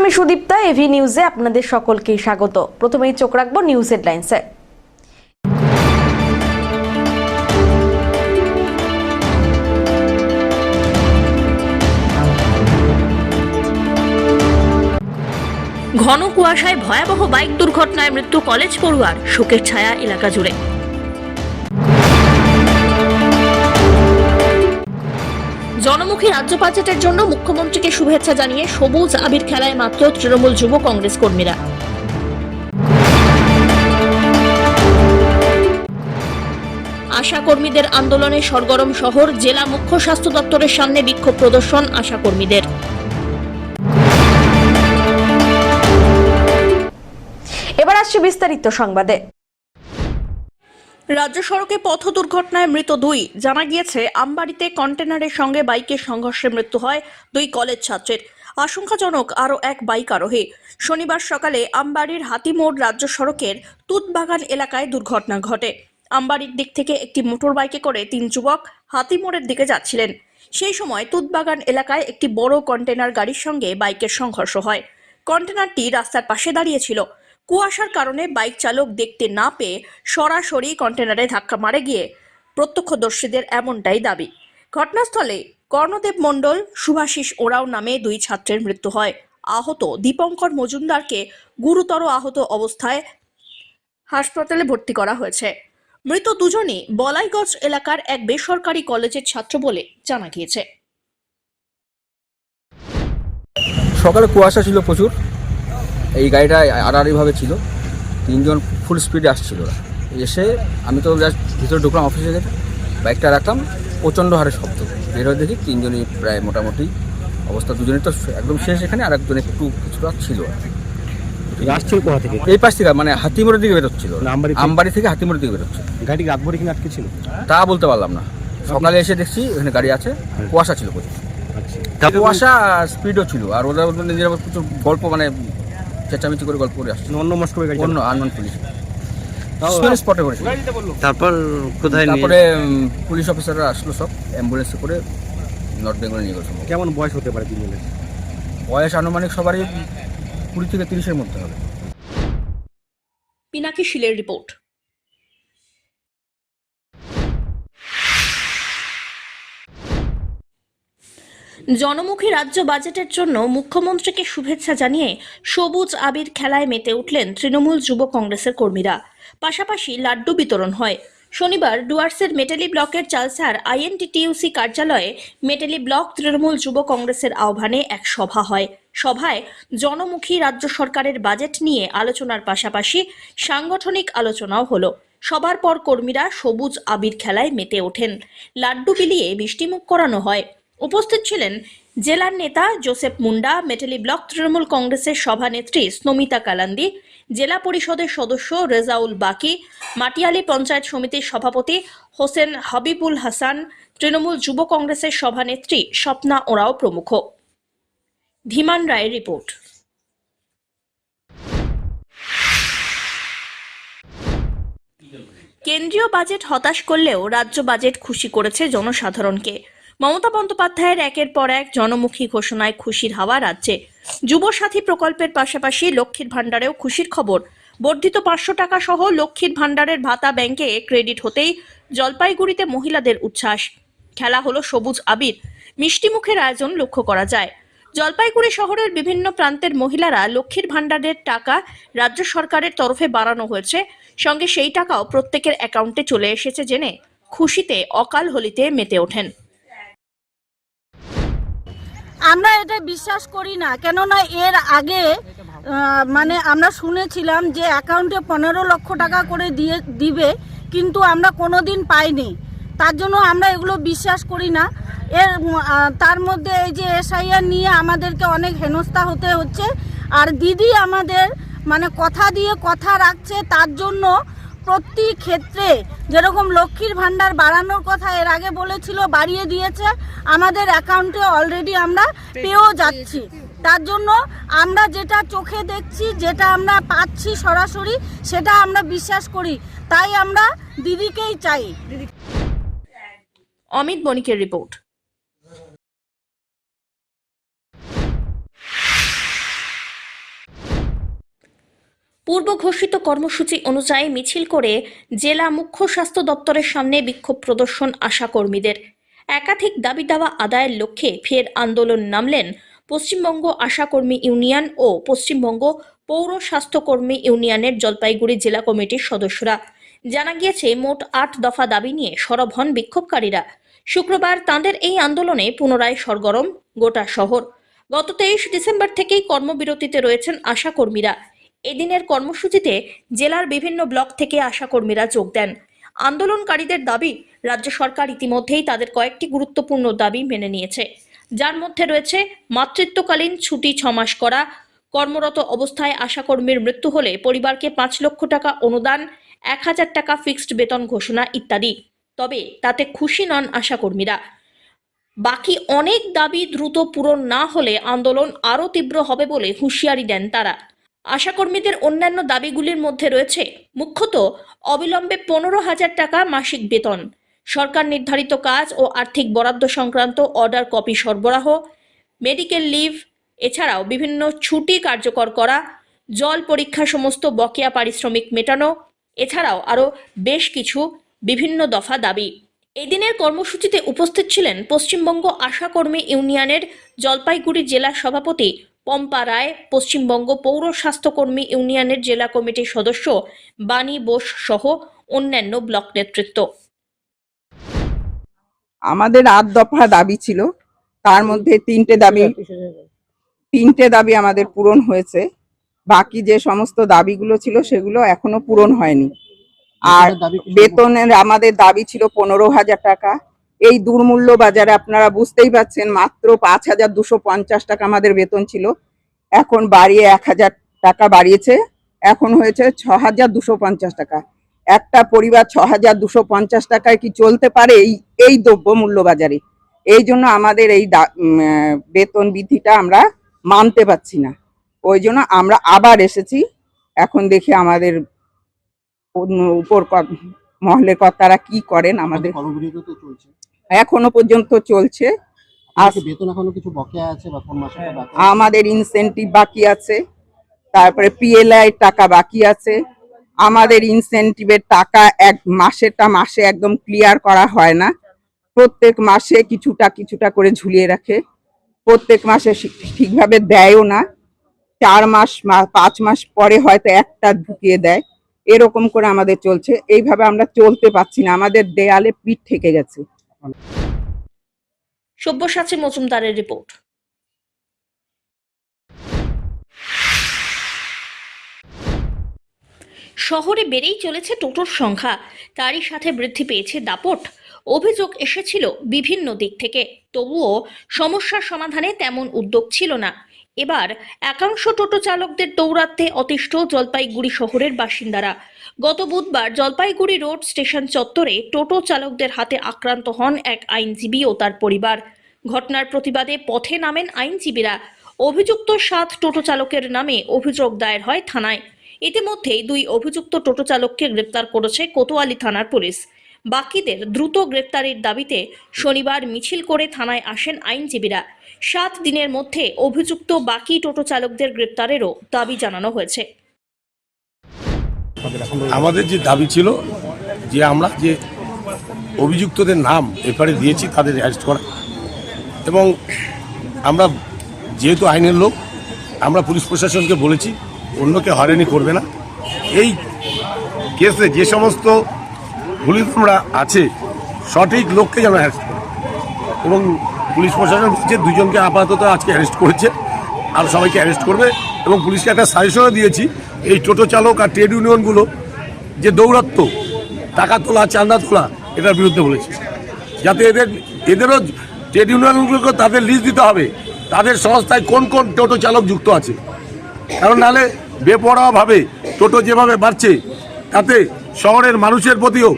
আমি সুদীপ্তা, এভি নিউজে আপনাদের সকলকে স্বাগত। প্রথমেই চোখ রাখবো নিউজ হেডলাইন্সে। ঘন কুয়াশায় ভয়াবহ বাইক দুর্ঘটনায় মৃত্যু কলেজ পড়ুয়ার, শোকের ছায়া এলাকা জুড়ে। জনমুখী রাজ্য বাজেটের জন্য মুখ্যমন্ত্রীকে শুভেচ্ছা জানিয়ে সবুজ আবির খেলায় মাত্র তৃণমূল যুব কংগ্রেস কর্মীরা। আশা কর্মীদের আন্দোলনে সরগরম শহর, জেলা মুখ্য স্বাস্থ্য দপ্তরের সামনে বিক্ষোভ প্রদর্শন আশা কর্মীদের। এবার আসছে বিস্তারিত সংবাদে। রাজ্য সড়কে পথ দুর্ঘটনায় মৃত দুই। জানা গিয়েছে, আমবাড়িতে কন্টেনারের সঙ্গে বাইকের সংঘর্ষে মৃত্যু হয় দুই কলেজ ছাত্রের। আশঙ্কাজনক আরও এক বাইক আরোহী। শনিবার সকালে আমবাড়ির হাতিমোড় রাজ্য সড়কের তুতবাগান এলাকায় দুর্ঘটনা ঘটে। আমবাড়ির দিক থেকে একটি মোটর বাইকে করে তিন যুবক হাতিমোড়ের দিকে যাচ্ছিলেন। সেই সময় তুতবাগান এলাকায় একটি বড় কন্টেনার গাড়ির সঙ্গে বাইকের সংঘর্ষ হয়। কন্টেনারটি রাস্তার পাশে দাঁড়িয়েছিল। কুয়াশার কারণে বাইক চালক দেখতে না পেয়ে সরাসরি কন্টেনারে ধাক্কা মারে গিয়ে প্রত্যক্ষদর্শীদের এমনটাই দাবি। ঘটনাস্থলে কর্ণদেব মণ্ডল, শুভাশিস ওরাও নামে দুই ছাত্রের মৃত্যু হয়। আহত দীপঙ্কর মজুমদারকে গুরুতর আহত অবস্থায় হাসপাতালে ভর্তি করা হয়েছে। মৃত দুজনই বলাইগঞ্জ এলাকার এক বেসরকারি কলেজের ছাত্র বলে জানা গিয়েছে। সকালে কুয়াশা ছিল প্রচুর, এই গাড়িটা আড়াআড়িভাবে ছিল, তিনজন ফুল স্পিডে আসছিল। এসে আমি তো জাস্ট ভিতরে ঢুকলাম অফিসে, গেছে বাইকটা রাখলাম, প্রচণ্ড হারে শব্দ বের হয়ে দেখি তিনজনই প্রায় মোটামুটি অবস্থা, দুজনই তো একদম শেষ এখানে, আর একজন একটু কিছুটা ছিল। আসছিল কোথা থেকে? এই পাশ থেকে, মানে হাতিমোড়ের দিকে বেরোচ্ছিল, আমবাড়ি থেকে হাতিমোড়ের দিকে বেরোচ্ছে। গাড়ি রাত ভরে কিনা আটকে ছিল তা বলতে পারলাম না। সকালে এসে দেখছি এখানে গাড়ি আছে, কুয়াশা ছিল প্রচুর, কুয়াশা স্পিডও ছিল, আর ওদের নিজেরা প্রচুর গল্প, মানে চেঁচামেচি করে গল্প করে আসছে। অন্য মস্ত গাড়ি, অন্য আননোন পুলিশ স্পটে করেছিল। তারপর কোথায়? তারপরে পুলিশ অফিসাররা আসলো, সব অ্যাম্বুলেন্সে করে নর্থ বেঙ্গলে নিয়ে গেল। কেমন বয়স হতে পারে তিনজনের? বয়স আনুমানিক সবারই 20 থেকে 30-এর মধ্যে হবে। পিনাকি শিলের রিপোর্ট। জনমুখী রাজ্য বাজেটের জন্য মুখ্যমন্ত্রীকে শুভেচ্ছা জানিয়ে সবুজ আবির খেলায় মেতে উঠলেন তৃণমূল যুব কংগ্রেসের কর্মীরা। পাশাপাশি লাড্ডু বিতরণ হয়। শনিবার ডুয়ার্সের মেটেলি ব্লকের চালসার INTTUC কার্যালয়ে মেটেলি ব্লক তৃণমূল যুব কংগ্রেসের আহ্বানে এক সভা হয়। সভায় জনমুখী রাজ্য সরকারের বাজেট নিয়ে আলোচনার পাশাপাশি সাংগঠনিক আলোচনাও হলো। সবার পর কর্মীরা সবুজ আবির খেলায় মেতে ওঠেন। লাড্ডু বিলিয়ে মিষ্টিমুখ করানো হয়। উপস্থিত ছিলেন জেলার নেতা জোসেফ মুন্ডা, মেটেলি ব্লক তৃণমূল কংগ্রেসের সভানেত্রী স্নমিতা কালান্দি, জেলা পরিষদের সদস্য রেজাউল বাকি, মাটিয়ালি পঞ্চায়েত সমিতির সভাপতি হোসেন হাবিবুল হাসান, তৃণমূল যুব কংগ্রেসের সভানেত্রী স্বপ্না ওরাও প্রমুখ। ধীমান রায়ের রিপোর্ট। কেন্দ্রীয় বাজেট হতাশ করলেও রাজ্য বাজেট খুশি করেছে জনসাধারণকে। মমতা বন্দ্যোপাধ্যায়ের একের পর এক জনমুখী ঘোষণায় খুশির হাওয়া রাজ্যে। যুবসাথী প্রকল্পের পাশাপাশি লক্ষ্মীর ভাণ্ডারেও খুশির খবর। বর্ধিত 500 টাকা সহ লক্ষ্মীর ভাণ্ডারের ভাতা ব্যাংকে ক্রেডিট হতেই জলপাইগুড়িতে মহিলাদের উচ্ছ্বাস। খেলা হলো সবুজ আবির, মিষ্টিমুখের আয়োজন লক্ষ্য করা যায়। জলপাইগুড়ি শহরের বিভিন্ন প্রান্তের মহিলারা লক্ষ্মীর ভাণ্ডারের টাকা রাজ্য সরকারের তরফে বাড়ানো হয়েছে, সঙ্গে সেই টাকাও প্রত্যেকের অ্যাকাউন্টে চলে এসেছে জেনে খুশিতে অকাল হোলিতে মেতে ওঠেন। আমরা এটা বিশ্বাস করি না, কেননা এর আগে মানে আমরা শুনেছিলাম যে অ্যাকাউন্টে 15 লক্ষ টাকা করে দিবে, কিন্তু আমরা কোনোদিন পাইনি। তার জন্য আমরা এগুলো বিশ্বাস করি না। তার মধ্যে এই যে SIR নিয়ে আমাদেরকে অনেক হেনস্থা হতে হচ্ছে, আর দিদি আমাদের মানে কথা দিয়ে কথা রাখছে। তার জন্য প্রতি ক্ষেত্রে যেরকম লক্ষ্মীর ভাণ্ডার বাড়ানোর কথা এর আগে বলেছিল, বাড়িয়ে দিয়েছে, আমাদের অ্যাকাউন্টে অলরেডি আমরা পেয়েও যাচ্ছি। তার জন্য আমরা যেটা চোখে দেখছি, যেটা আমরা পাচ্ছি সরাসরি, সেটা আমরা বিশ্বাস করি। তাই আমরা দিদিকেই চাই। অমিত বণিকের রিপোর্ট। পূর্ব ঘোষিত কর্মসূচি অনুযায়ী মিছিল করে জেলা মুখ্য স্বাস্থ্য দপ্তরের সামনে বিক্ষোভ প্রদর্শন আশাকর্মীদের। একাধিক দাবি দাওয়া আদায়ের লক্ষ্যে ফের আন্দোলন নামলেন পশ্চিমবঙ্গ আশাকর্মী ইউনিয়ন ও পশ্চিমবঙ্গ পৌর স্বাস্থ্যকর্মী ইউনিয়নের জলপাইগুড়ি জেলা কমিটির সদস্যরা। জানা গিয়েছে, মোট 8 দফা দাবি নিয়ে সরব হন বিক্ষোভকারীরা। শুক্রবার তাঁদের এই আন্দোলনে পুনরায় সরগরম গোটা শহর। গত 23 ডিসেম্বর থেকেই কর্মবিরতিতে রয়েছেন আশাকর্মীরা। এদিনের কর্মসূচিতে জেলার বিভিন্ন ব্লক থেকে আশাকর্মীরা যোগ দেন। আন্দোলনকারীদের দাবি, রাজ্য সরকার ইতিমধ্যেই তাদের কয়েকটি গুরুত্বপূর্ণ দাবি মেনে নিয়েছে, যার মধ্যে রয়েছে মাতৃত্বকালীন ছুটি 6 মাস করা, কর্মরত অবস্থায় আশাকর্মীর মৃত্যু হলে পরিবারকে 5 লক্ষ টাকা অনুদান, 1000 টাকা ফিক্সড বেতন ঘোষণা ইত্যাদি। তবে তাতে খুশি নন আশাকর্মীরা। বাকি অনেক দাবি দ্রুত পূরণ না হলে আন্দোলন আরও তীব্র হবে বলে হুঁশিয়ারি দেন তারা। আশাকর্মীদের অন্যান্য দাবিগুলির মধ্যে রয়েছে মুখ্যত অবিলম্বে 15,000 টাকা মাসিক বেতন, সরকার নির্ধারিত কাজ ও আর্থিক বরাদ্দ সংক্রান্ত অর্ডার কপি সরবরাহ, মেডিকেল লিভ, এছাড়াও বিভিন্ন ছুটি কার্যকর করা, জল পরীক্ষা সমস্ত বকেয়া পারিশ্রমিক মেটানো, এছাড়াও আরও বেশ কিছু বিভিন্ন দফা দাবি। এদিনের কর্মসূচিতে উপস্থিত ছিলেন পশ্চিমবঙ্গ আশাকর্মী ইউনিয়নের জলপাইগুড়ি জেলা সভাপতি পম্পা রায়, পশ্চিমবঙ্গ পৌর স্বাস্থ্যকর্মী ইউনিয়নের জেলা কমিটির সদস্য বাণী বোস সহ অন্যান্য ব্লক নেতৃত্ব। আমাদের 8 দফা দাবি ছিল, তার মধ্যে তিনটে দাবি আমাদের পূরণ হয়েছে। বাকি যে সমস্ত দাবিগুলো ছিল সেগুলো এখনো পূরণ হয়নি। আর বেতনের আমাদের দাবি ছিল 15,000 টাকা। এই দুর্মূল্য বাজারে আপনারা বুঝতেই পাচ্ছেন, মাত্র 5,250 টাকা আমাদের বেতন ছিল, এখন বাড়িয়ে 1,000 টাকা বাড়িয়েছে, এখন হয়েছে 6,250 টাকা। একটা পরিবার 6,250 টাকায় কি চলতে পারে এই দ্রব্য মূল্য বাজারে? এই জন্য আমাদের এই বেতন বৃদ্ধিটা আমরা মানতে পারছি না। ওই জন্য আমরা আবার এসেছি। এখন দেখি আমাদের উপর মহলের কর্তারা কি করেন। আমাদের এখনো পর্যন্ত চলছে। বেতন এখনো কিছু বকেয়া আছে বা কোন মাসে আমাদের ইনসেনটিভ বাকি আছে, তারপরে পিএলআই টাকা বাকি আছে। আমাদের ইনসেনটিভের টাকা মাসে একদম ক্লিয়ার করা হয় না, প্রত্যেক মাসে কিছুটা করে ঝুলিয়ে রাখে, প্রত্যেক মাসে ঠিকভাবে দেয়ও না। 4 মাস 5 মাস পরে হয়তো একটা ঢুকিয়ে দেয়, এরকম করে আমাদের চলছে। এইভাবে আমরা চলতে পারছি না, আমাদের দেয়ালে পিঠ ঠেকে গেছে। সব্যসাচী মজুমদারের রিপোর্ট। শহরে বেড়েই চলেছে টোটোর সংখ্যা, তারই সাথে বৃদ্ধি পেয়েছে দাপট। অভিযোগ এসেছিল বিভিন্ন দিক থেকে, তবুও সমস্যার সমাধানে তেমন উদ্যোগ ছিল না। এবার একাংশ টোটো চালকদের দৌরাত্মে অতিষ্ঠ জলপাইগুড়ি শহরের বাসিন্দারা। গত বুধবার জলপাইগুড়ি রোড স্টেশন চত্বরে টোটো চালকদের হাতে আক্রান্ত হন এক আইনজীবী ও তার পরিবার। ঘটনার প্রতিবাদে পথে নামেন আইনজীবীরা। অভিযুক্ত 7 টোটো চালকের নামে অভিযোগ দায়ের হয় থানায়। ইতিমধ্যেই 2 অভিযুক্ত টোটো চালককে গ্রেপ্তার করেছে কোতোয়ালি থানার পুলিশ। বাকিদের দ্রুত গ্রেপ্তারের দাবিতে শনিবার মিছিল করে থানায় আসেন আইনজীবীরা। 7 দিনের মধ্যে অভিযুক্ত বাকি টোটো চালকদের গ্রেপ্তারেরও দাবি জানানো হয়েছে। আমাদের যে দাবি ছিল যে আমরা যে অভিযুক্তদের নাম এফআইআরে দিয়েছি তাদের অ্যারেস্ট করা, এবং আমরা যেহেতু আইনের লোক, আমরা পুলিশ প্রশাসনকে বলেছি অন্যকে হয়রানি করবে না। এই কেসে যে সমস্ত ভুলিতরা আছে সঠিক লোককে যেন অ্যারেস্ট করে, এবং পুলিশ প্রশাসন বলছে 2 জনকে আপাতত আজকে অ্যারেস্ট করেছে, আর সবাইকে অ্যারেস্ট করবে। এবং পুলিশকে একটা সাজেশনও দিয়েছি, এই টোটো চালক আর ট্রেড ইউনিয়নগুলো যে দৌরাত্ম, টাকা তোলা, চাঁদা তোলা, এটার বিরুদ্ধে বলেছি, যাতে এদেরও ট্রেড ইউনিয়নগুলোকে তাদের লিস্ট দিতে হবে তাদের সংস্থায় কোন কোন টোটো চালক যুক্ত আছে। কারণ নাহলে বেপরোয়াভাবে টোটো যেভাবে বাড়ছে, তাতে শহরের মানুষের প্রতিও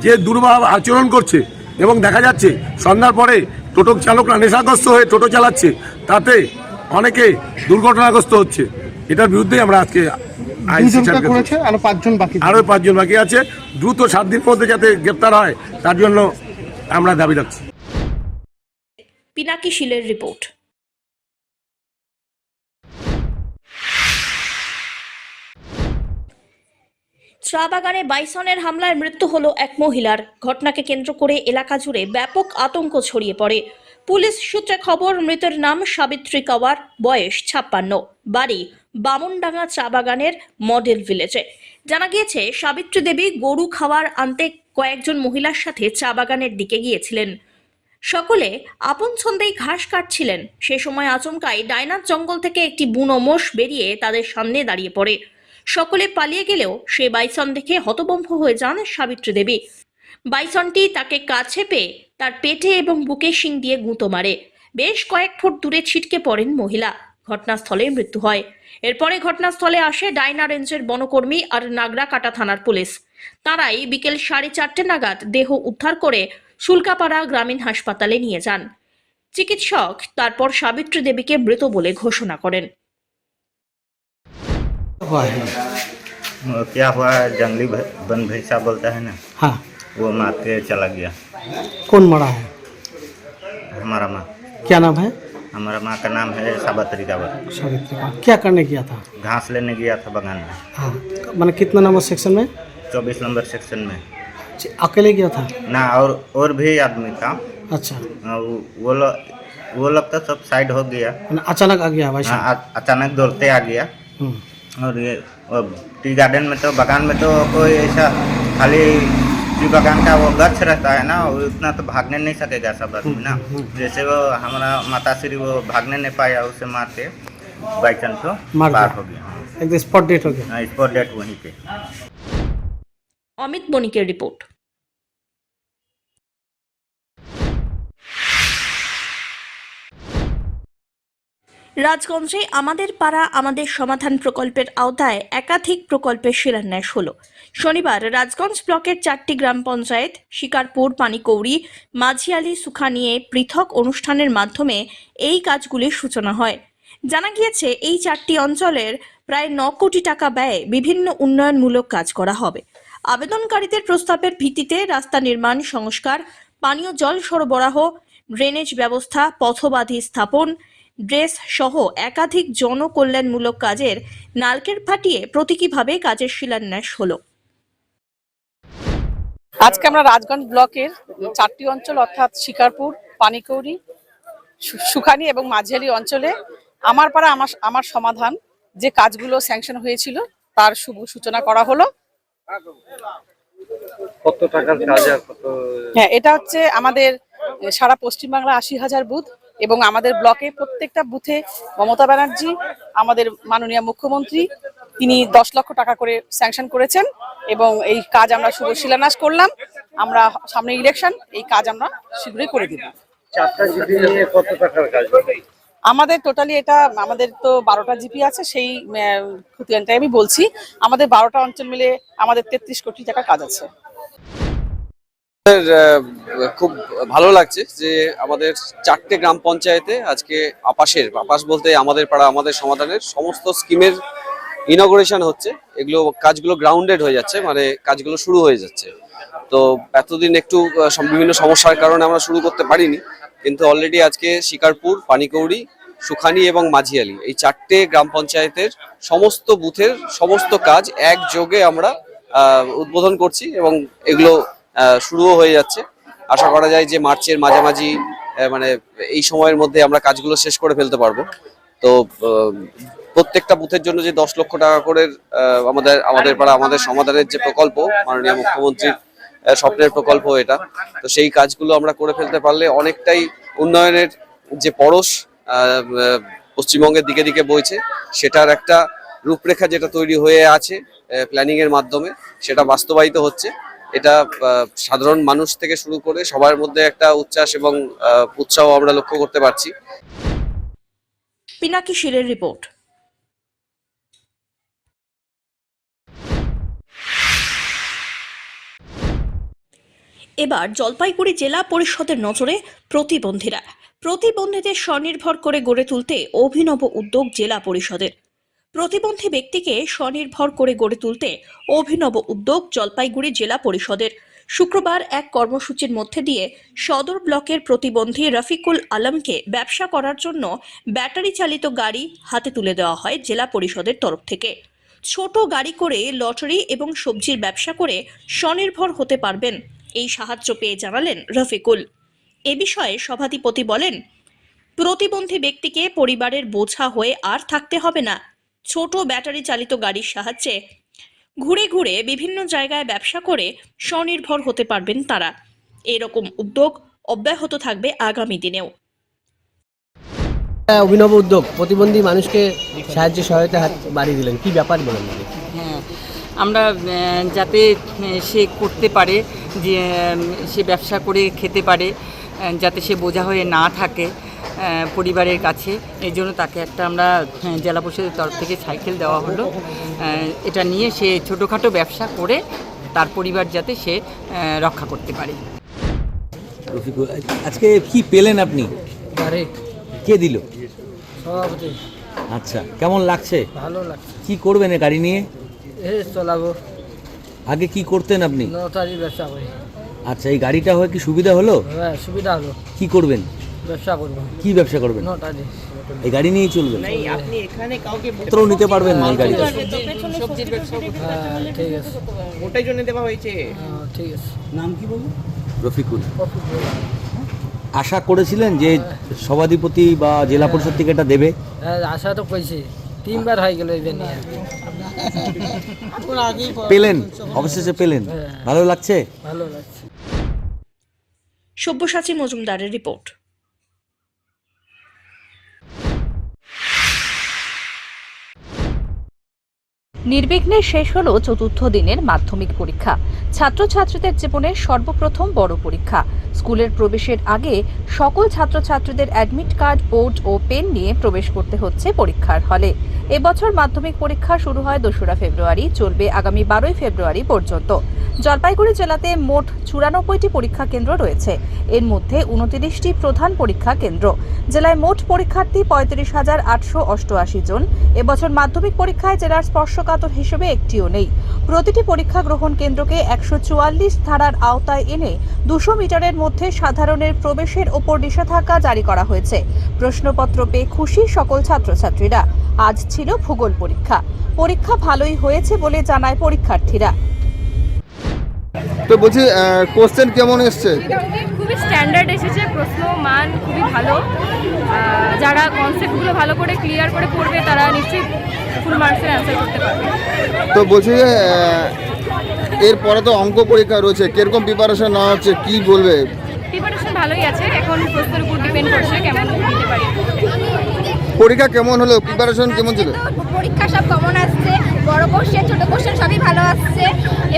যে দুর্ব্যবহার আচরণ করছে, এবং দেখা যাচ্ছে সন্ধ্যার পরে টোটো চালকরা নেশাগ্রস্ত হয়ে টোটো চালাচ্ছে, তাতে অনেকে দুর্ঘটনাগ্রস্ত হচ্ছে। এটার বিরুদ্ধেই আমরা আজকে আরো 5 জন বাকি আছে। দ্রুত 7 দিনের মধ্যে যাতে গ্রেপ্তার হয় তার জন্য আমরা দাবি রাখছি। পিনাকি শীলের রিপোর্ট। চা বাগানে বাইসনের হামলায় মৃত্যু হলো এক মহিলার। ঘটনাকে কেন্দ্র করে এলাকা জুড়ে ব্যাপক আতঙ্ক ছড়িয়ে পড়ে। পুলিশ সূত্রে খবর, মৃতের নাম সাবিত্রী কাওয়ার, বয়স 56, বাড়ি বামনডাঙ্গা চা বাগানের মডেল ভিলেজে। জানা গিয়েছে, সাবিত্রী দেবী গরু খাবার আনতে কয়েকজন মহিলার সাথে চা বাগানের দিকে গিয়েছিলেন। সকলে আপন ছন্দেই ঘাস কাটছিলেন। সে সময় আচমকাই ডাইনার জঙ্গল থেকে একটি বুনো মোষ বেরিয়ে তাদের সামনে দাঁড়িয়ে পড়ে। সকলে পালিয়ে গেলেও সে বাইসন দেখে হতভম্ব হয়ে যান সাবিত্রী দেবী। বাইসনটি তাকে কাছে পেয়ে তার পেটে এবং বুকে শিং দিয়ে গুঁতো মারে। বেশ কয়েক ফুট দূরে ছিটকে পড়েন মহিলা। ঘটনাস্থলে মৃত্যু হয়। এরপরে ঘটনাস্থলে আসে ডাইনা রেঞ্জের বনকর্মী আর নাগরাকাটা থানার পুলিশ। তারাই বিকেল 4:30 নাগাদ দেহ উদ্ধার করে শুল্কাপাড়া গ্রামীণ হাসপাতালে নিয়ে যান। চিকিৎসক তারপর সাবিত্রী দেবীকে মৃত বলে ঘোষণা করেন। हुआ है वो क्या हुआ, जंगली वन भैंसा बोलता है ना, हाँ वो मार के चला गया। कौन मरा है? हमारा माँ क्या नाम है? हमारा माँ का नाम है सावित्री कावत। सावित्री का क्या करने गया था? घास लेने गया था बगान में, हाँ मैंने कितना नंबर सेक्शन में? 24 नंबर सेक्शन में अकेले गया था? ना, और भी आदमी था। अच्छा वो लोग तो सब साइड हो गया। मैंने अचानक आ गया भाई साहब? हाँ, अचानक दौड़ते आ गया। हम्म, और ये टी गार्डन में तो बगान में तो कोई ऐसा खाली टी बगान का वो गच्छ रहता है ना, वो उतना तो भागने नहीं सकेगा सब आदमी ना। जैसे वो हमारा माता श्री वो भागने नहीं पाया, उसे मारते बाइचन तो मार पार दिया। हो गया। एकदम स्पॉट डेट हो गया। स्पॉट डेट वहीं पे। অমিত বণিকের রিপোর্ট। রাজগঞ্জে আমাদের পাড়া আমাদের সমাধান প্রকল্পের আওতায় একাধিক প্রকল্পের শিলান্যাস হলো। শনিবার রাজগঞ্জ ব্লকের 4টি গ্রাম পঞ্চায়েত শিকারপুর, পানিকৌড়ি, মাঝিয়ালি, সুখানিয়ে পৃথক অনুষ্ঠানের মাধ্যমে এই কাজগুলির সূচনা হয়। জানা গিয়েছে, এই 4টি অঞ্চলের প্রায় 9 কোটি টাকা ব্যয়ে বিভিন্ন উন্নয়নমূলক কাজ করা হবে। আবেদনকারীদের প্রস্তাবের ভিত্তিতে রাস্তা নির্মাণ, সংস্কার, পানীয় জল সরবরাহ, ড্রেনেজ ব্যবস্থা, পথবাধি স্থাপন, ড্রেস সহ একাধিক জনকল্যাণমূলক কাজের নালকের ফাটিয়ে প্রতীকীভাবে কাজের শিলান্যাস হলো। আজকে আমরা রাজগঞ্জ ব্লকের 4টি অঞ্চল অর্থাৎ শিকারপুর, পানিকৌড়ি, সুখানি এবং মাঝিয়ালি অঞ্চলে আমার পাড়া আমার সমাধান যে কাজগুলো স্যাংশন হয়েছিল তার শুভ সূচনা করা হলো। কত টাকার কাজ আর কত? হ্যাঁ, এটা হচ্ছে আমাদের সারা পশ্চিমবাংলা 80,000 বুথ এবং আমাদের ব্লকে প্রত্যেকটা বুথে মমতা ব্যানার্জি আমাদের মাননীয় মুখ্যমন্ত্রী তিনি 10 লক্ষ টাকা করে স্যাংশন করেছেন এবং এই কাজ আমরা শুভ শিলান্যাস করলাম। আমরা সামনে ইলেকশন, এই কাজ আমরা শীঘ্রই করে দেব। 4টা জিপি নিয়ে কত টাকার কাজ? আমাদের টোটালি এটা আমাদের তো 12টা জিপি আছে, সেই খতিয়ানটাই আমি বলছি। আমাদের 12টা অঞ্চল মিলে আমাদের 33 কোটি টাকা কাজ আছে। খুব ভালো লাগছে যে আমাদের 4টে গ্রাম পঞ্চায়েতে আজকে আপাস বলতে আমাদের পাড়া আমাদের সমাধানের সমস্ত স্কিমের ইনগরেশন হচ্ছে। এগুলো কাজগুলো গ্রাউন্ডেড হয়ে যাচ্ছে, মানে কাজগুলো শুরু হয়ে যাচ্ছে। তো এতদিন একটু বিভিন্ন সমস্যার কারণে আমরা শুরু করতে পারিনি, কিন্তু অলরেডি আজকে শিকারপুর, পানিকৌড়ি, সুখানি এবং মাঝিয়ালি এই 4টে গ্রাম পঞ্চায়েতের সমস্ত বুথের সমস্ত কাজ একযোগে আমরা উদ্বোধন করছি এবং এগুলো শুরুও হয়ে যাচ্ছে। আশা করা যায় যে মার্চের মাঝামাঝি মানে এই সময়ের মধ্যে আমরা কাজগুলো শেষ করে ফেলতে পারবো। তো প্রত্যেকটা বুথের জন্য যে 10 লক্ষ টাকা করে আমাদের পাড়া আমাদের সমাধানের যে প্রকল্প, মাননীয় মুখ্যমন্ত্রীর স্বপ্নের প্রকল্প এটা, তো সেই কাজগুলো আমরা করে ফেলতে পারলে অনেকটাই উন্নয়নের যে পরশ পশ্চিমবঙ্গের দিকে দিকে বইছে সেটার একটা রূপরেখা যেটা তৈরি হয়ে আছে প্ল্যানিং এর মাধ্যমে, সেটা বাস্তবায়িত হচ্ছে। এটা সাধারণ মানুষ থেকে শুরু করে সবার মধ্যে একটা উচ্ছ্বাস এবং উৎসাহ আমরা লক্ষ্য করতে পারছি। পিনাকি শিলের রিপোর্ট। এবার জলপাইগুড়ি জেলা পরিষদের নজরে প্রতিবন্ধীদের স্বনির্ভর করে গড়ে তুলতে অভিনব উদ্যোগ জেলা পরিষদের। প্রতিবন্ধী ব্যক্তিকে স্বনির্ভর করে গড়ে তুলতে অভিনব উদ্যোগ জলপাইগুড়ি জেলা পরিষদের। শুক্রবার এক কর্মসূচির মধ্যে দিয়ে সদর ব্লকের প্রতিবন্ধী রফিকুল আলমকে ব্যবসা করার জন্য ব্যাটারি চালিত গাড়ি হাতে তুলে দেওয়া হয় জেলা পরিষদের তরফ থেকে। ছোট গাড়ি করে লটারি এবং সবজির ব্যবসা করে স্বনির্ভর হতে পারবেন। এই সাহায্য পেয়ে জানালেন রফিকুল। এ বিষয়ে সভাধিপতি বলেন, প্রতিবন্ধী ব্যক্তিকে পরিবারের বোঝা হয়ে আর থাকতে হবে না। ছোট ব্যাটারি চালিত গাড়ির সাহায্যে ঘুরে ঘুরে বিভিন্ন জায়গায় ব্যবসা করে স্বনির্ভর হতে পারবেন তারা। এরকম উদ্যোগ অব্যাহত থাকবে আগামী দিনেও। অভিনব উদ্যোগ, প্রতিবন্ধী মানুষকে সহায়তা হাত বাড়িয়ে দিলেন, কি ব্যাপার বলেন? হ্যাঁ, আমরা যাতে সে করতে পারে, যে সে ব্যবসা করে খেতে পারে, যাতে সে বোঝা হয়ে না থাকে পরিবারের কাছে, এই জন্য তাকে একটা আমরা জেলা পরিষদের তরফ থেকে সাইকেল দেওয়া হলো। এটা নিয়ে সে ছোটোখাটো ব্যবসা করে তার পরিবার যাতে সে রক্ষা করতে পারে। আজকে কি পেলেন আপনি? কে দিল? সভাপতি। আচ্ছা, কেমন লাগছে? ভালো লাগছে। কি করবেন এই গাড়ি নিয়ে? চলাবো। আগে কি করতেন আপনি? লটারি ব্যবসা করি। আচ্ছা, এই গাড়িটা হয়ে কি সুবিধা হলো? হ্যাঁ, সুবিধা হলো। কি করবেন? ব্যবসা করবো। কি ব্যবসা করবেন? লটারি। এই গাড়ি নিয়েই চলবেন? আপনি এখানে কাউকে নিতে পারবেন না এই গাড়িটা? সবজির ব্যবসা হ্যাঁ, ঠিক আছে। ওটাই জন্য দেওয়া হয়েছে। ঠিক আছে। নাম কি বলবো? রফিকুল। আশা করেছিলেন যে সভাধিপতি বা জেলা পরিষদ থেকে এটা দেবে? হ্যাঁ, আশা তো কইছি, 3 বার হয়ে গেল এই নিয়ে। পেলেন, অবশেষে পেলেন, ভালো লাগছে? ভালো লাগছে। সব্যসাচী মজুমদারের রিপোর্ট। নির্বিঘ্নে শেষ হলো চতুর্থ দিনের মাধ্যমিক পরীক্ষা। ছাত্রছাত্রীদের জীবনের সর্বপ্রথম বড় পরীক্ষা। স্কুলের প্রবেশের আগে সকল ছাত্রছাত্রীদের অ্যাডমিট কার্ড, বোর্ড ও পেন নিয়ে প্রবেশ করতে হচ্ছে পরীক্ষার হলে। এবছর মাধ্যমিক পরীক্ষা শুরু হয় 2রা ফেব্রুয়ারি, চলবে আগামী 12ই ফেব্রুয়ারি পর্যন্ত। জলপাইগুড়ি জেলাতে মোট 94টি পরীক্ষা কেন্দ্র রয়েছে। এর মধ্যে 29টি প্রধান পরীক্ষা কেন্দ্র। জেলায় মোট পরীক্ষার্থী 35,888 জন। এবছর মাধ্যমিক পরীক্ষায় জেলার স্পর্শকাতর হিসেবে একটিও নেই। প্রতিটি পরীক্ষা গ্রহণ কেন্দ্রকে 144 ধারার আওতায় এনে 200 মিটারের মধ্যে সাধারণের প্রবেশের ওপর নিষেধাজ্ঞা জারি করা হয়েছে। প্রশ্নপত্র পেয়ে খুশি সকল ছাত্রছাত্রীরা। আজ ছিল ভূগোল পরীক্ষা। পরীক্ষা ভালোই হয়েছে বলে জানায় পরীক্ষার্থীরা। তো বলছি, কোশ্চেন কেমন এসছে? খুবই স্ট্যান্ডার্ড এসেছে, প্রশ্ন মান খুবই ভালো। যারা কনসেপ্টগুলো ভালো করে ক্লিয়ার করে পড়বে তারা নিশ্চয়ই ফুল মার্কসের অ্যান্সার করতে পারবে। তো বলছি যে এরপরে তো অঙ্ক পরীক্ষা রয়েছে, কিরকম প্রিপারেশন নেওয়া হচ্ছে, কি বলবে? প্রিপারেশন ভালোই আছে, এখন প্রশ্নের উপর ডিপেন্ড করছে কেমন দিতে পারি। পরীক্ষা কেমন হলো, প্রিপারেশন কেমন ছিল? পরীক্ষা সব কমন আসছে, বড় কোশ্চেন ছোট কোশ্চেন সবই ভালো আসছে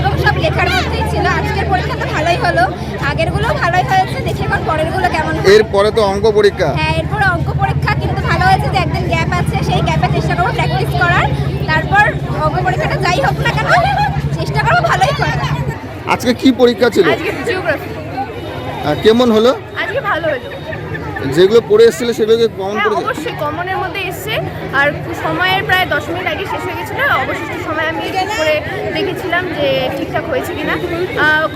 এবং সব লেখার মধ্যেই ছিল। আজকের পরীক্ষা তো ভালোই হলো, আগেরগুলো ভালোই হয়েছে, দেখি এখন পরেরগুলো কেমন। এরপরে তো অঙ্ক পরীক্ষা। হ্যাঁ, এরপরে অঙ্ক পরীক্ষা, কিন্তু ভালো হয়েছে যে একদিন গ্যাপ আছে, সেই গ্যাপে চেষ্টা করবো প্র্যাকটিস করার। তারপর অঙ্ক পরীক্ষাটা যাই হোক না কেন চেষ্টা করবো ভালোই করার। আজকে কি পরীক্ষা ছিল? আজকে জিওগ্রাফি। কেমন হলো? আজকে ভালো হলো। যেগুলো পড়ে এসেছিল সেগুলোকে কমন পড়েছে? অবশ্যই কমনের মধ্যে এসছে, আর সময়ের প্রায় 10 মিনিট আগে শেষ হয়ে গেছিলো। অবশিষ্ট সময় আমি করে দেখেছিলাম যে ঠিকঠাক হয়েছে কিনা।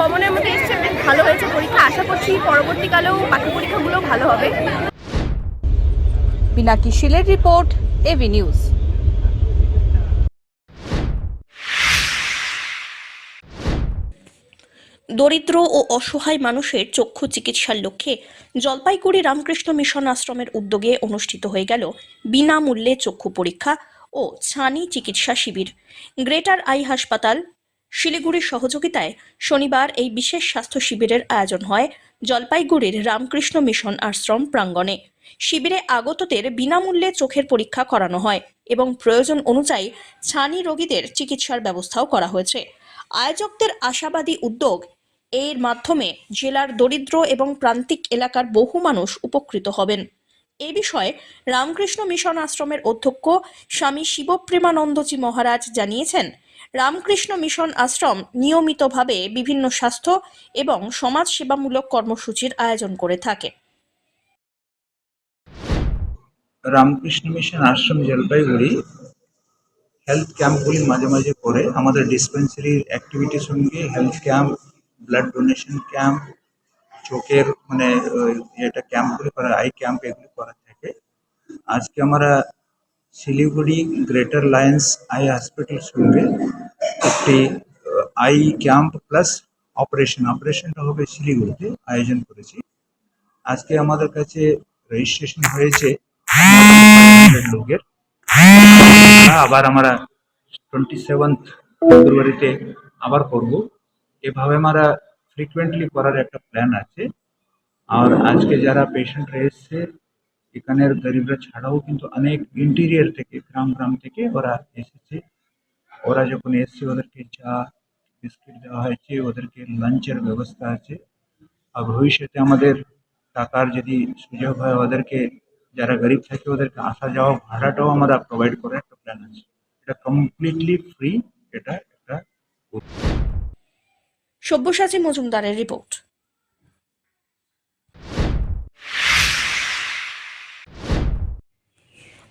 কমনের মধ্যে এসছে, বেশ ভালো হয়েছে পরীক্ষা। আশা করছি পরবর্তীকালেও বাকি পরীক্ষাগুলো ভালো হবে। পিনাকি শীলের রিপোর্ট, এবি নিউজ। দরিদ্র ও অসহায় মানুষের চক্ষু চিকিৎসার লক্ষ্যে জলপাইগুড়ি রামকৃষ্ণ মিশন আশ্রমের উদ্যোগে অনুষ্ঠিত হয়ে গেল বিনামূল্যে চক্ষু পরীক্ষা ও ছানি চিকিৎসা শিবির। গ্রেটার আই হাসপাতাল শিলিগুড়ির সহযোগিতায় শনিবার এই বিশেষ স্বাস্থ্য শিবিরের আয়োজন হয় জলপাইগুড়ির রামকৃষ্ণ মিশন আশ্রম প্রাঙ্গণে। শিবিরে আগতদের বিনামূল্যে চোখের পরীক্ষা করানো হয় এবং প্রয়োজন অনুযায়ী ছানি রোগীদের চিকিৎসার ব্যবস্থাও করা হয়েছে। আয়োজকদের আশাবাদী উদ্যোগ, এর মাধ্যমে জেলার দরিদ্র এবং প্রান্তিক এলাকার বহু মানুষ উপকৃত হবেন। এই বিষয়ে রামকৃষ্ণ মিশন আশ্রমের অধ্যক্ষ স্বামী শিবপ্রেমানন্দজি মহারাজ জানিয়েছেন, রামকৃষ্ণ মিশন আশ্রম নিয়মিতভাবে বিভিন্ন স্বাস্থ্য এবং সমাজ সেবামূলক কর্মসূচির আয়োজন করে থাকে। রামকৃষ্ণ মিশন আশ্রম জলপাইগুড়ি হেলথ ক্যাম্পগুলি মাঝে মাঝে করে। আমাদের ডিসপেন্সারির অ্যাক্টিভিটির সঙ্গে health camp, blood donation camp, চোখের এটা ক্যাম্পগুলি করা, আই ক্যাম্প এগুলি করা থাকে। আজকে আমরা Siliguri greater Lions eye hospital সঙ্গে একটি আই ক্যাম্প প্লাস অপারেশনটা হবে শিলিগুড়িতে আয়োজন করেছি। আজকে আমাদের কাছে রেজিস্ট্রেশন হয়েছে 500 লোকের। আবার আমরা 27 ফেব্রুয়ারিতে আবার করব। এভাবে আমরা ফ্রিকুয়েন্টলি করার একটা প্ল্যান আছে। আর আজকে যারা পেশেন্টরা এসছে এখানের গরিবরা ছাড়াও কিন্তু অনেক ইন্টেরিয়র থেকে গ্রাম থেকে ওরা এসেছে। ওরা যখন এসছে ওদেরকে চা বিস্কিট দেওয়া হয়েছে, ওদেরকে লাঞ্চের ব্যবস্থা আছে। আর ভবিষ্যতে আমাদের টাকার যদি সুযোগ হয় ওদেরকে যারা গরিব থাকে ওদেরকে আসা যাওয়া ভাড়াটাও আমরা প্রোভাইড করার একটা প্ল্যান আছে। এটা কমপ্লিটলি ফ্রি। এটা একটা সব্যসাচী মজুমদারের রিপোর্ট।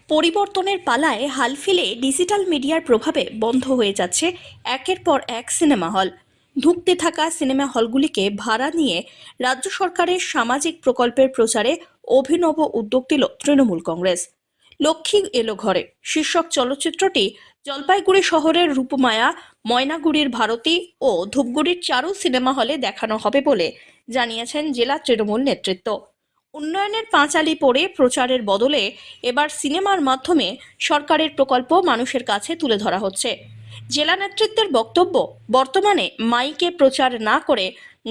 পরিবর্তনের পালায় হাল ফেলে ডিজিটাল মিডিয়ার প্রভাবে বন্ধ হয়ে যাচ্ছে একের পর এক সিনেমা হল। ধুঁকতে থাকা সিনেমা হলগুলিকে ভাড়া নিয়ে রাজ্য সরকারের সামাজিক প্রকল্পের প্রচারে অভিনব উদ্যোগ নিল তৃণমূল কংগ্রেস। লক্ষ্মী এলো ঘরে শীর্ষক চলচ্চিত্রটি জলপাইগুড়ি শহরের রূপমায়া, ময়নাগুড়ির ভারতী ও ধূপগুড়ির চারু সিনেমা হলে দেখানো হবে বলে জানিয়েছেন জেলা তৃণমূল নেতৃত্ব। উন্নয়নের পাঁচালি পড়ে প্রচারের বদলে এবার সিনেমার মাধ্যমে সরকারের প্রকল্প মানুষের কাছে তুলে ধরা হচ্ছে। জেলা নেতৃত্বের বক্তব্য, বর্তমানে মাইকে প্রচার না করে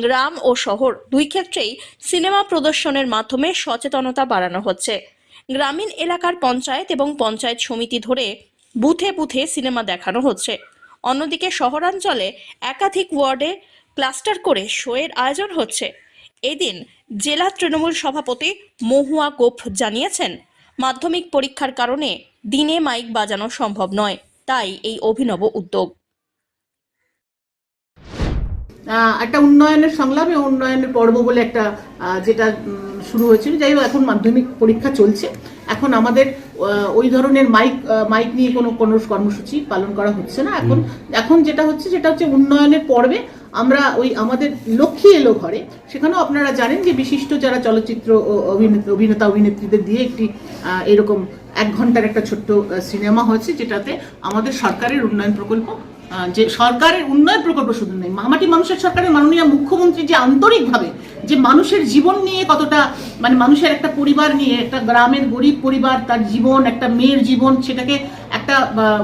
গ্রাম ও শহর দুই ক্ষেত্রেই সিনেমা প্রদর্শনের মাধ্যমে সচেতনতা বাড়ানো হচ্ছে। গ্রামীণ এলাকার পঞ্চায়েত এবং পঞ্চায়েত সমিতি ধরে বুথে বুথে সিনেমা দেখানো হচ্ছে। অন্যদিকে শহরাঞ্চলে একাধিক ওয়ার্ডে ক্লাস্টার করে শোয়ের আয়োজন হচ্ছে। এদিন জেলা তৃণমূল সভাপতি মহুয়া গোপ জানিয়েছেন, মাধ্যমিক পরীক্ষার কারণে দিনে মাইক বাজানো সম্ভব নয়, তাই এই অভিনব উদ্যোগ। একটা উন্নয়নের সংলাপে উন্নয়নের পর্ব বলে একটা যেটা শুরু হয়েছিল। যাই হোক, এখন মাধ্যমিক পরীক্ষা চলছে, এখন আমাদের ওই ধরনের মাইক নিয়ে কোনো কর্মসূচি পালন করা হচ্ছে না। এখন যেটা হচ্ছে উন্নয়নের পর্বে আমরা ওই আমাদের লক্ষ্মী এলো ঘরে, সেখানেও আপনারা জানেন যে বিশিষ্ট যারা চলচ্চিত্র অভিনেতা অভিনেত্রীদের দিয়ে একটি এরকম 1 ঘন্টার একটা ছোট্ট সিনেমা হয়েছে, যেটাতে আমাদের সরকারের উন্নয়ন প্রকল্প, যে সরকারের উন্নয়ন প্রকল্প শুধু নেই, মামাটি মানুষের সরকারের মাননীয় মুখ্যমন্ত্রী যে আন্তরিকভাবে যে মানুষের জীবন নিয়ে কতটা, মানে মানুষের একটা পরিবার নিয়ে, একটা গ্রামের গরিব পরিবার, তার জীবন, একটা মেয়ের জীবন, সেটাকে একটা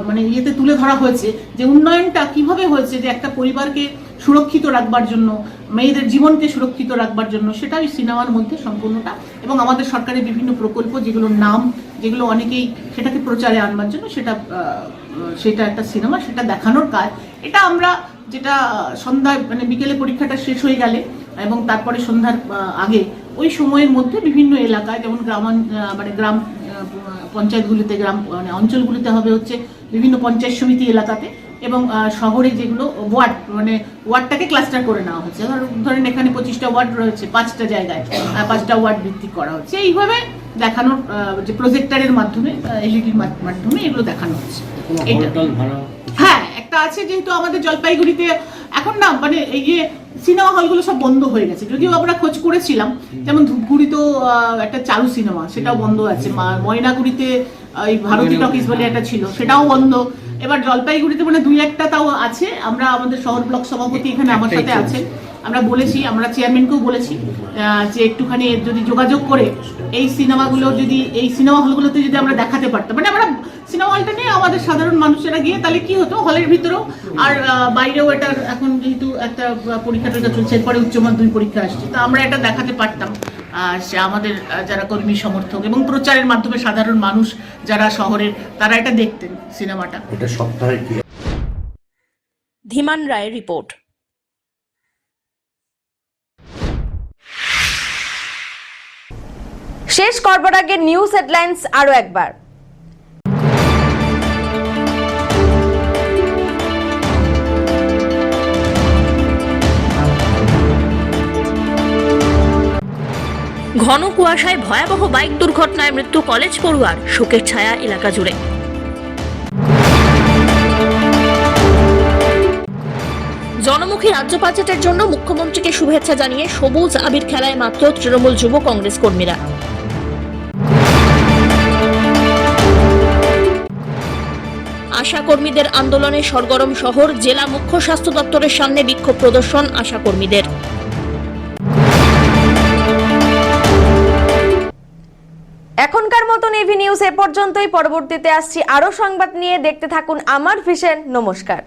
মানে ইয়েতে তুলে ধরা হয়েছে, যে উন্নয়নটা কিভাবে হয়েছে, যে একটা পরিবারকে সুরক্ষিত রাখবার জন্য, মেয়েদের জীবনকে সুরক্ষিত রাখবার জন্য, সেটা ওই সিনেমার মধ্যে সম্পূর্ণটা। এবং আমাদের সরকারের বিভিন্ন প্রকল্প যেগুলোর নাম, যেগুলো অনেকেই সেটাকে প্রচারে আনবার জন্য সেটা একটা সিনেমা, সেটা দেখানোর কাজ। এটা আমরা যেটা সন্ধ্যায় মানে বিকেলে পরীক্ষাটা শেষ হয়ে গেলে এবং তারপরে সন্ধ্যার আগে ওই সময়ের মধ্যে বিভিন্ন এলাকায়, যেমন গ্রাম পঞ্চায়েতগুলিতে, মানে অঞ্চলগুলিতে হবে হচ্ছে বিভিন্ন পঞ্চায়েত সমিতি এলাকাতে, এবং শহরে যেগুলো ওয়ার্ড, মানে ওয়ার্ডটাকে ক্লাস্টার করে নেওয়া হচ্ছে। ধরেন এখানে 25টা ওয়ার্ড রয়েছে, 5টা জায়গায় 5টা ওয়ার্ড ভিত্তিক করা হচ্ছে। এইভাবে দেখানোর যে প্রজেক্টরের মাধ্যমে, এলইডির মাধ্যমে এগুলো দেখানো হচ্ছে। হ্যাঁ, একটা আছে, যেহেতু আমাদের জলপাইগুড়িতে এখন না মানে এই যে সিনেমা হলগুলো সব বন্ধ হয়ে গেছে, যদিও আমরা খোঁজ করেছিলাম, যেমন ধূপগুড়িতেও একটা চালু সিনেমা, সেটাও বন্ধ আছে। ময়নাগুড়িতে এই ভারতী টকিজ বলে একটা ছিল, সেটাও বন্ধ। এবার জলপাইগুড়িতে মানে 2-1টা তাও আছে। আমরা আমাদের শহর ব্লক সভাপতি এখানে আমার সাথে আছেন, আমরা বলেছি, আমরা চেয়ারম্যানকেও বলেছি যে একটুখানি যদি যোগাযোগ করে এই সিনেমাগুলো যদি এই সিনেমা হলগুলোতে যদি আমরা দেখাতে পারতাম, মানে আমরা সিনেমা হলটা নিয়ে আমাদের সাধারণ মানুষেরা গিয়ে, তাহলে কি হতো, হলের ভিতরেও আর বাইরেও এটার এখন যেহেতু একটা পরীক্ষা চলছে, এরপরে উচ্চ মাধ্যমিক পরীক্ষা আসছে, তা আমরা এটা দেখাতে পারতাম। সে আমাদের যারা কর্মী সমর্থক এবং প্রচারের মাধ্যমে সাধারণ মানুষ যারা শহরের, তারা এটা দেখতেন সিনেমাটা। এটা সপ্তাহে কি? ধীমান রায়ের রিপোর্ট। শেষ করবার আগে নিউজ হেডলাইন্স আরো একবার। ঘন কুয়াশায় ভয়াবহ বাইক দুর্ঘটনায় মৃত্যু কলেজ পড়ুয়ার, শোকের ছায়া এলাকা জুড়ে। জনমুখী রাজ্য বাজেটের জন্য মুখ্যমন্ত্রীকে শুভেচ্ছা জানিয়ে সবুজ আবির খেলায় মাত্র তৃণমূল যুব কংগ্রেস কর্মীরা। আশা কর্মীদের আন্দোলনে সরগরম শহর, জেলা মুখ্য স্বাস্থ্য দপ্তরের সামনে বিক্ষোভ প্রদর্শন আশা কর্মীদের। এখনকার মতন এভি নিউজ এ পর্যন্তই। পরবর্তীতে আসছি আরো সংবাদ নিয়ে। দেখতে থাকুন আমার ভিশন। নমস্কার।